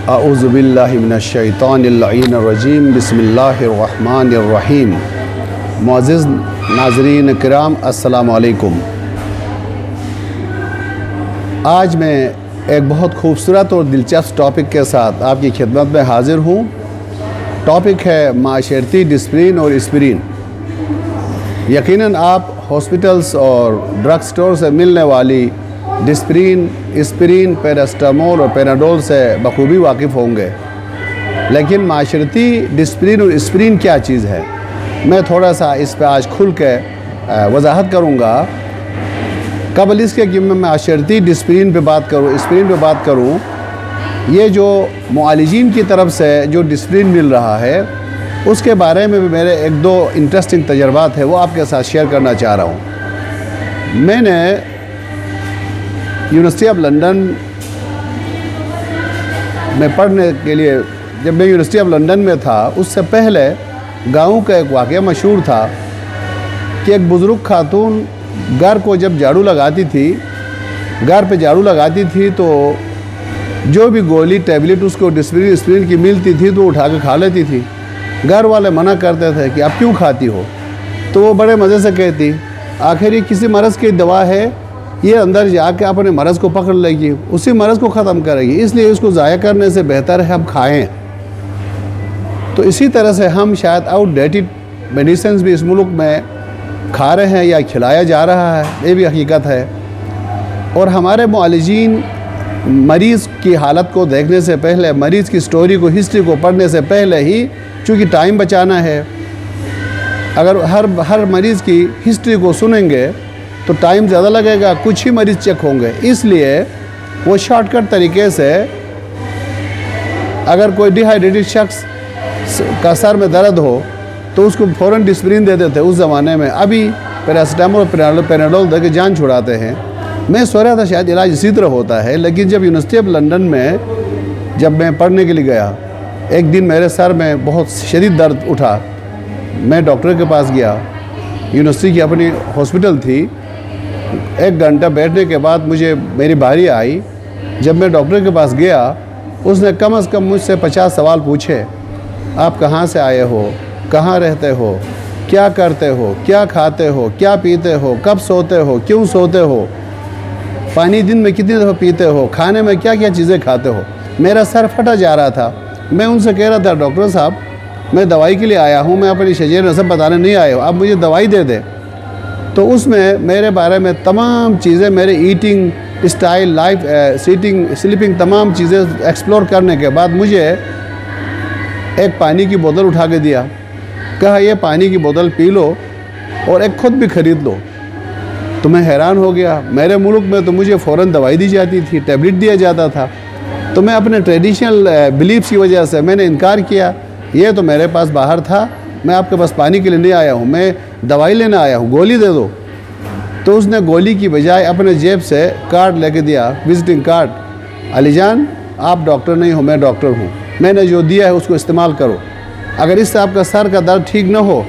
अऊज़ुबिल्लाहि मिनश्शैतानिर्रजीम बिस्मिल्लाहिर्रहमानिर्रहीम। मुअज़्ज़िज़ नाज़रीन किराम अस्सलामु अलैकुम। आज मैं एक बहुत खूबसूरत और दिलचस्प टॉपिक के साथ आपकी खिदमत में हाज़िर हूँ। टॉपिक है माशरती डिसिप्लिन और एस्पिरिन। यकीनन आप हॉस्पिटल्स और ड्रग स्टोर से मिलने वाली डिसिप्लिन, एस्पिरिन, पैरास्टामोल और पैनाडोल से बखूबी वाकिफ़ होंगे, लेकिन माशरती डिसिप्लिन और एस्पिरिन क्या चीज़ है, मैं थोड़ा सा इस पर आज खुल के वजाहत करूँगा। कबल इसके कि मैं माशरती डिसिप्लिन पे बात करूँ, एस्पिरिन पे बात करूँ, ये जो मुआलिजीन की तरफ से जो डिसिप्लिन मिल रहा है उसके बारे में भी मेरे एक दो इंटरेस्टिंग तजर्बात है, वो आपके साथ शेयर करना चाह रहा हूँ। मैंने यूनिवर्सिटी ऑफ लंदन में पढ़ने के लिए, जब मैं यूनिवर्सिटी ऑफ लंदन में था, उससे पहले गाँव का एक वाक़या मशहूर था कि एक बुज़ुर्ग खातून घर को जब झाड़ू लगाती थी, घर पे झाड़ू लगाती थी, तो जो भी गोली टैबलेट उसको डिसिप्लिन की मिलती थी तो उठा के खा लेती थी। घर वाले मना करते थे कि आप क्यों खाती हो, तो वो बड़े मज़े से कहती, आखिर ये किसी मरज़ की दवा है, ये अंदर जाके अपने मरज़ को पकड़ लेगी, उसी मरज़ को ख़त्म करेगी, इसलिए इसको ज़ाया करने से बेहतर है हम खाएं। तो इसी तरह से हम शायद आउटडेटेड मेडिसिन भी इस मुल्क में खा रहे हैं या खिलाया जा रहा है, ये भी हकीकत है। और हमारे मुआलिजीन मरीज़ की हालत को देखने से पहले, मरीज़ की स्टोरी को, हिस्ट्री को पढ़ने से पहले ही, चूँकि टाइम बचाना है, अगर हर मरीज़ की हिस्ट्री को सुनेंगे तो टाइम ज़्यादा लगेगा, कुछ ही मरीज़ चेक होंगे, इसलिए वो शॉर्टकट तरीके से, अगर कोई डिहाइड्रेटेड शख्स का सर में दर्द हो तो उसको फ़ौरन डिसिप्लिन देते थे उस ज़माने में। अभी पैरास्टामोल और पैनाडोल दे के जान छुड़ाते हैं। मैं सोच रहा था शायद इलाज इसी तरह होता है, लेकिन जब यूनिवर्सिटी ऑफ लंदन में जब मैं पढ़ने के लिए गया, एक दिन मेरे सर में बहुत शदीद दर्द उठा। मैं डॉक्टर के पास गया, यूनिवर्सिटी की अपनी हॉस्पिटल थी। एक घंटा बैठने के बाद मेरी बारी आई। जब मैं डॉक्टर के पास गया, उसने कम से कम मुझसे 50 सवाल पूछे। आप कहाँ से आए हो, कहाँ रहते हो, क्या करते हो, क्या खाते हो, क्या पीते हो, कब सोते हो, क्यों सोते हो, पानी दिन में कितनी दफ़ा पीते हो, खाने में क्या क्या चीज़ें खाते हो। मेरा सर फटा जा रहा था। मैं उनसे कह रहा था, डॉक्टर साहब मैं दवाई के लिए आया हूँ, मैं अपनी शजर नसब बताने नहीं आया हूँ, आप मुझे दवाई दे दें। तो उसमें मेरे बारे में तमाम चीज़ें, मेरे eating style, life, sitting, sleeping, तमाम चीज़ें एक्सप्लोर करने के बाद मुझे एक पानी की बोतल उठा के दिया। कहा ये पानी की बोतल पी लो और एक खुद भी ख़रीद लो। तो मैं हैरान हो गया। मेरे मुल्क में तो मुझे फ़ौरन दवाई दी जाती थी, टैबलेट दिया जाता था। तो मैं अपने ट्रेडिशनल बिलीफ्स की वजह से मैंने इनकार किया। ये तो मेरे पास बाहर था, मैं आपके पास पानी के लिए नहीं आया हूँ, मैं दवाई लेना आया हूँ, गोली दे दो। तो उसने गोली की बजाय अपने जेब से कार्ड लेके दिया, विजिटिंग कार्ड। अलीजान आप डॉक्टर नहीं हो, मैं डॉक्टर हूँ, मैंने जो दिया है उसको इस्तेमाल करो। अगर इससे आपका सर का दर्द ठीक न हो,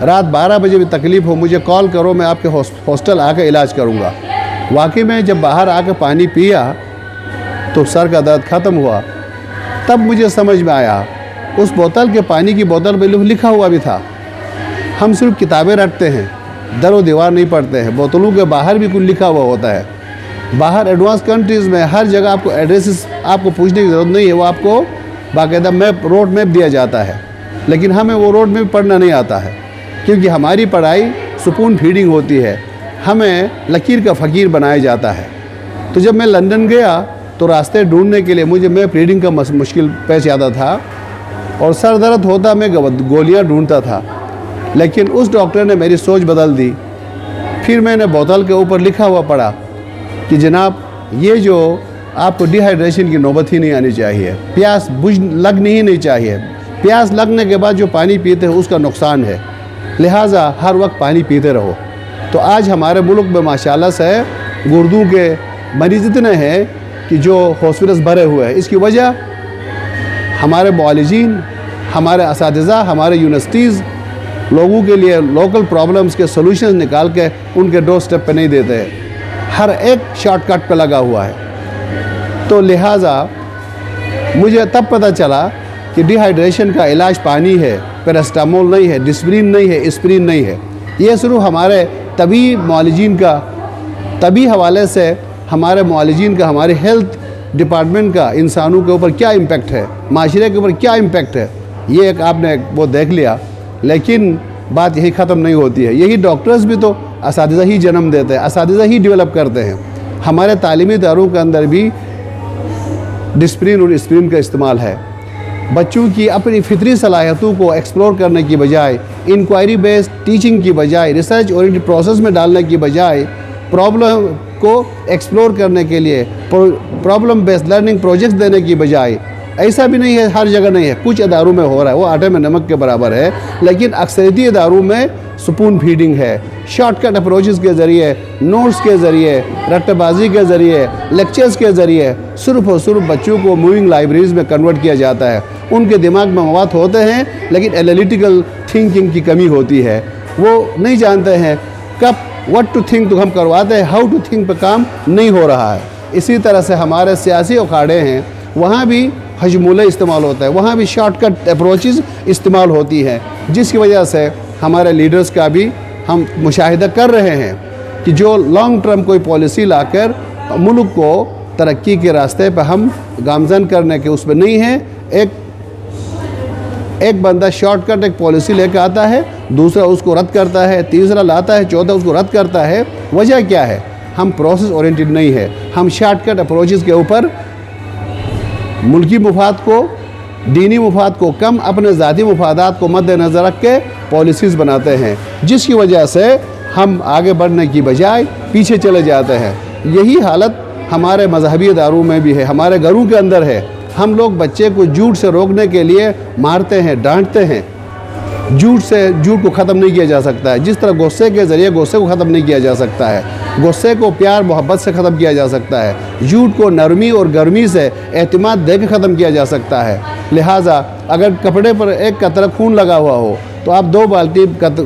रात 12 बजे भी तकलीफ़ हो, मुझे कॉल करो, मैं आपके हॉस्टल आकर इलाज करूँगा। वाकई में जब बाहर आकर पानी पिया तो सर का दर्द ख़त्म हुआ। तब मुझे समझ में आया, उस बोतल के, पानी की बोतल पे लिखा हुआ भी था। हम सिर्फ किताबें रटते हैं, दर व दीवार नहीं पढ़ते हैं। बोतलों के बाहर भी कुछ लिखा हुआ होता है। बाहर एडवांस कंट्रीज़ में हर जगह आपको एड्रेसेस, आपको पूछने की ज़रूरत नहीं है, वो आपको बाकायदा मैप, रोड मैप दिया जाता है। लेकिन हमें वो रोड मैप पढ़ना नहीं आता है, क्योंकि हमारी पढ़ाई स्पून फीडिंग होती है, हमें लकीर का फ़कीर बनाया जाता है। तो जब मैं लंदन गया तो रास्ते ढूंढने के लिए मुझे मैप रीडिंग का मुश्किल पेश आता था, और सर दर्द होता मैं गोलियां ढूंढता था। लेकिन उस डॉक्टर ने मेरी सोच बदल दी। फिर मैंने बोतल के ऊपर लिखा हुआ पढ़ा कि जनाब ये जो आपको डिहाइड्रेशन की नौबत ही नहीं आनी चाहिए, प्यास लगनी ही नहीं चाहिए, प्यास लगने के बाद जो पानी पीते हैं उसका नुकसान है, लिहाजा हर वक्त पानी पीते रहो। तो आज हमारे मुल्क में माशाल्लाह से गुर्दों के मरीज़ इतने हैं कि जो हॉस्पिटल्स भरे हुए हैं। इसकी वजह हमारे मुआलिजीन, हमारे असातिज़ा, हमारे यूनिवर्सिटीज़ लोगों के लिए लोकल प्रॉब्लम्स के सॉल्यूशंस निकाल के उनके डोर स्टेप पे नहीं देते हैं, हर एक शॉर्टकट पे लगा हुआ है। तो लिहाजा मुझे तब पता चला कि डिहाइड्रेशन का इलाज पानी है, पैरास्टामोल नहीं है, डिस्प्रिन नहीं है, एस्प्रिन नहीं है। ये सिर्फ हमारे तबी हवाले से हमारे मुआलिजीन का, हमारे हेल्थ डिपार्टमेंट का इंसानों के ऊपर क्या इम्पेक्ट है, माशरे के ऊपर क्या इम्पेक्ट है, ये एक आपने वो देख लिया। लेकिन बात यही ख़त्म नहीं होती है। यही डॉक्टर्स भी तो असातिज़ा ही जन्म देते हैं, असातिज़ा ही डेवलप करते हैं। हमारे तालीमी इदारों के अंदर भी डिस्प्रिन और एस्प्रिन का इस्तेमाल है। बच्चों की अपनी फितरी सलाहियतों को एक्सप्लोर करने की बजाय, इंक्वायरी बेस्ड टीचिंग की बजाय, रिसर्च ओरिएंटेड प्रोसेस में डालने की बजाय, प्रॉब्लम को एक्सप्लोर करने के लिए प्रॉब्लम बेस्ड लर्निंग प्रोजेक्ट्स देने की बजाय, ऐसा भी नहीं है हर जगह नहीं है, कुछ इदारों में हो रहा है, वो आटे में नमक के बराबर है, लेकिन अक्सरियती इदारों में स्पून फीडिंग है। शॉर्टकट अप्रोचेस के ज़रिए, नोट्स के ज़रिए, रट्टेबाजी के ज़रिए, लेक्चर्स के ज़रिए सिर्फ और सिर्फ बच्चों को मूविंग लाइब्रेरीज़ में कन्वर्ट किया जाता है। उनके दिमाग में मवाद होते हैं, लेकिन एनालिटिकल थिंकिंग की कमी होती है। वो नहीं जानते हैं कब व्हाट टू थिंक तो हम करवाते हैं, हाउ टू थिंक पर काम नहीं हो रहा है। इसी तरह से हमारे सियासी अखाड़े हैं, वहाँ भी हजमुले इस्तेमाल होता है, वहाँ भी शॉर्टकट अप्रोचेस इस्तेमाल होती हैं, जिसकी वजह से हमारे लीडर्स का भी हम मुशाहिदा कर रहे हैं कि जो लॉन्ग टर्म कोई पॉलिसी लाकर मुल्क को तरक्की के रास्ते पर हम गामजन करने के उसमें नहीं है। एक बंदा शॉर्टकट एक पॉलिसी लेकर आता है, दूसरा उसको रद्द करता है, तीसरा लाता है, चौथा उसको रद्द करता है। वजह क्या है? हम प्रोसेस ओरिएंटेड नहीं है, हम शॉर्टकट अप्रोचेस के ऊपर मुल्की मुफाद को, दीनी मुफाद को कम, अपने ज़ाती मुफादात को मद्देनज़र रख के पॉलिसीज़ बनाते हैं, जिसकी वजह से हम आगे बढ़ने की बजाय पीछे चले जाते हैं। यही हालत हमारे मजहबी इदारों में भी है, हमारे घरों के अंदर है। हम लोग बच्चे को झूठ से रोकने के लिए मारते हैं, डांटते हैं। झूठ को ख़त्म नहीं किया जा सकता है। जिस तरह गुस्से के ज़रिए गुस्से को ख़त्म नहीं किया जा सकता है, गुस्से को प्यार मोहब्बत से ख़त्म किया जा सकता है, झूठ को नरमी और गर्मी से एतमाद दे के ख़त्म किया जा सकता है। लिहाजा अगर कपड़े पर एक कतरा खून लगा हुआ हो तो आप 2 बाल्टी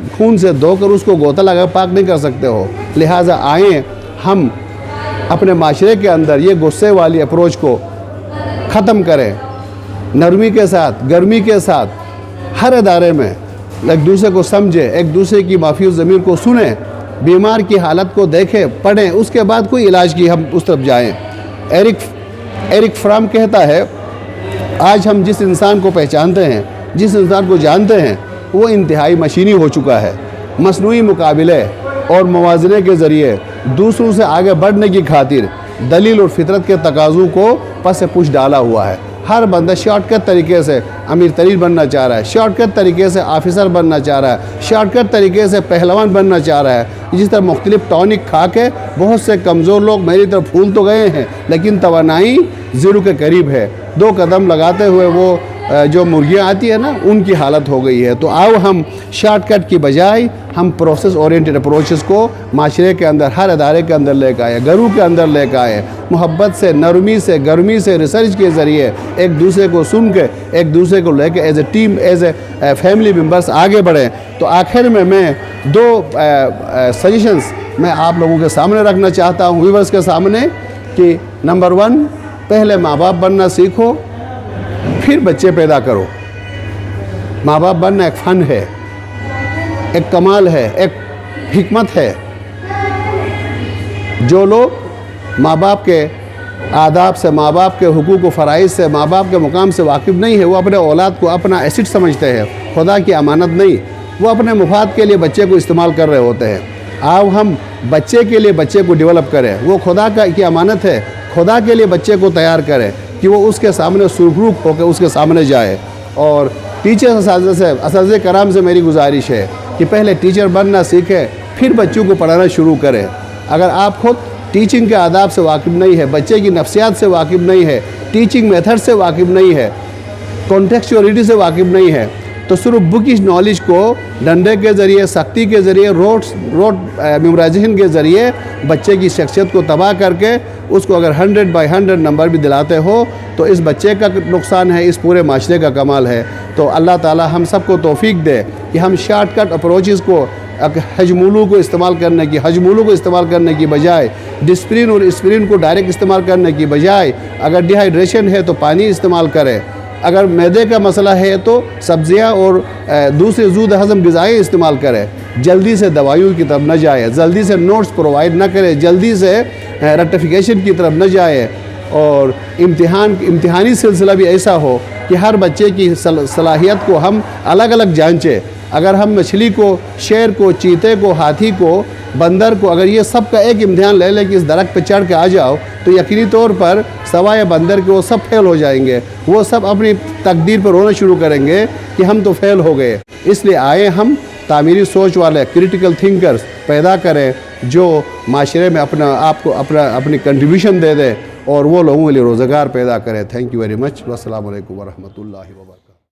खून से धोकर उसको गोता लगा पाक नहीं कर सकते हो। लिहाजा आएँ हम अपने माशरे के अंदर ये गुस्से वाली अप्रोच को ख़त्म करें, नरमी के साथ, गर्मी के साथ, हर इदारे में एक दूसरे को समझे, एक दूसरे की माफ़ी ज़मीर को सुने, बीमार की हालत को देखें, पढ़ें, उसके बाद कोई इलाज की हम उस तरफ जाएं। एरिक फ्राम कहता है, आज हम जिस इंसान को पहचानते हैं, जिस इंसान को जानते हैं, वो इंतहाई मशीनी हो चुका है। मसनूई मुकाबले और मुवाज़ने के ज़रिए दूसरों से आगे बढ़ने की खातिर दलील और फितरत के तकाज़ों को पस पुश डाला हुआ है। हर बंदा शॉर्टकट तरीके से अमीर तरीन बनना चाह रहा है, शॉर्टकट तरीके से ऑफिसर बनना चाह रहा है, शॉर्टकट तरीके से पहलवान बनना चाह रहा है। जिस तरह मुख्तलिफ टॉनिक खा के बहुत से कमज़ोर लोग मेरी तरफ फूल तो गए हैं, लेकिन तवानाई ज़ीरो के करीब है। 2 कदम लगाते हुए वो जो मुर्गियाँ आती है ना, उनकी हालत हो गई है। तो आओ हम शॉर्टकट की बजाय हम प्रोसेस ओरिएंटेड अप्रोचेस को माशरे के अंदर, हर अदारे के अंदर लेकर आए, घरों के अंदर लेकर आए, मोहब्बत से, नरमी से, गर्मी से, रिसर्च के ज़रिए एक दूसरे को सुन के, एक दूसरे को लेकर as a team, as a family members आगे बढ़ें। तो आखिर में मैं 2 सजेशंस मैं आप लोगों के सामने रखना चाहता हूँ, व्यूअर्स के सामने, कि नंबर 1, पहले माँ बाप बनना सीखो, फिर बच्चे पैदा करो। माँ बाप बनना एक फ़न है, एक कमाल है, एक हिकमत है। जो लोग माँ बाप के आदाब से, माँ बाप के हुकूक व फ़राइज़ से, माँ बाप के मुकाम से वाकिफ़ नहीं है, वो अपने औलाद को अपना एसेट समझते हैं, खुदा की अमानत नहीं। वो अपने मुफाद के लिए बच्चे को इस्तेमाल कर रहे होते हैं। आओ हम बच्चे के लिए बच्चे को डेवलप करें, वो खुदा की अमानत है, खुदा के लिए बच्चे को तैयार करें कि वो उसके सामने सुरखरूख होकर उसके सामने जाए। और टीचर्स असातिज़े कराम से मेरी गुजारिश है कि पहले टीचर बनना सीखें, फिर बच्चों को पढ़ाना शुरू करें। अगर आप खुद टीचिंग के आदाब से वाकिफ़ नहीं है, बच्चे की नफ्सियात से वाकिफ़ नहीं है, टीचिंग मेथड से वाकिफ़ नहीं है, कॉन्टेक्चुअलिटी से वाकिफ़ नहीं है, तो सिर्फ बुकिश नॉलेज को डंडे के ज़रिए, सख्ती के ज़रिए, रोड मेमोराइजेशन के ज़रिए बच्चे की शख्सियत को तबाह करके उसको अगर 100/100 नंबर भी दिलाते हो तो इस बच्चे का नुकसान है, इस पूरे माशरे का कमाल है। तो अल्लाह ताला हम सबको तौफीक दे कि हम शॉर्टकट अप्रोचेस को हजमूलू को इस्तेमाल करने की बजाय डिस्प्रिन और एस्पिरिन को डायरेक्ट इस्तेमाल करने की बजाय अगर डिहाइड्रेशन है तो पानी इस्तेमाल करें। अगर मैदे का मसला है तो सब्ज़ियाँ और दूसरे ज़ूद हज़म ग़िज़ाएँ इस्तेमाल करें। जल्दी से दवाइयों की तरफ न जाए, जल्दी से नोट्स प्रोवाइड न करें, जल्दी से रेक्टिफिकेशन की तरफ न जाए। और इम्तिहानी सिलसिला भी ऐसा हो कि हर बच्चे की सलाहियत को हम अलग अलग जांचें। अगर हम मछली को, शेर को, चीते को, हाथी को, बंदर को, अगर ये सब का एक इम्तिहान ले लें कि इस दरख्त पर चढ़ के आ जाओ, तो यकीनी तौर पर सवाए बंदर के वो सब फेल हो जाएंगे। वो सब अपनी तकदीर पर रोना शुरू करेंगे कि हम तो फेल हो गए। इसलिए आए हम तामीरी सोच वाले क्रिटिकल थिंकर्स पैदा करें जो माशरे में अपनी कंट्रीब्यूशन दे दें और वो लोगों के लिए रोज़गार पैदा करें। Thank you very much. अस्सलामु अलैकुम व रहमतुल्लाहि व बरकातहू।